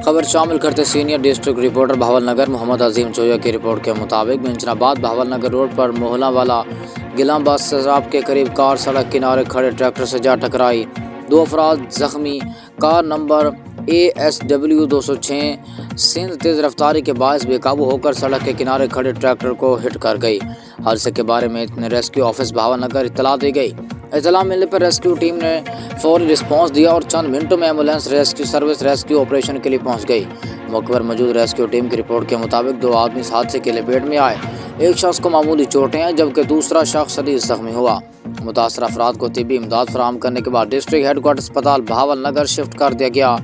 خبر شامل کرتے senior district reporter Bahawalnagar Muhammad Azeem Choya کی رپورٹ کے مطابق منچن آباد بھاول نگر روڈ پر محلہ والا گلام باز سراب کے قریب کار سڑک کنارے کھڑے ٹریکٹر سے جا ٹکرائی، 2 افراد زخمی۔ کار نمبر ASW 206 سندھ تیز رفتاری کے باعث بے قابو ہو کر سڑک کے کنارے کھڑے ٹریکٹر کو ہٹ کر گئی۔ حادثے کے بارے میں ریسکیو آفس بھاول نگر اطلاع دی گئی۔ اطلاع ملنے پر ریسکیو ٹیم نے فوری رسپانس دیا اور چند منٹوں میں ambulance rescue service rescue operation کے لیے پہنچ گئی۔ موقع پر موجود ریسکیو ٹیم کی رپورٹ کے مطابق 2 آدمی اس حادثے کی لپیٹ میں آئے، ایک شخص کو معمولی چوٹیں ہیں جبکہ دوسرا شخص شدید زخمی ہوا۔ متاثرہ افراد کو طبی امداد فراہم کرنے کے بعد ڈسٹرکٹ ہیڈ کوارٹر اسپتال بھاول نگر شفٹ کر دیا گیا۔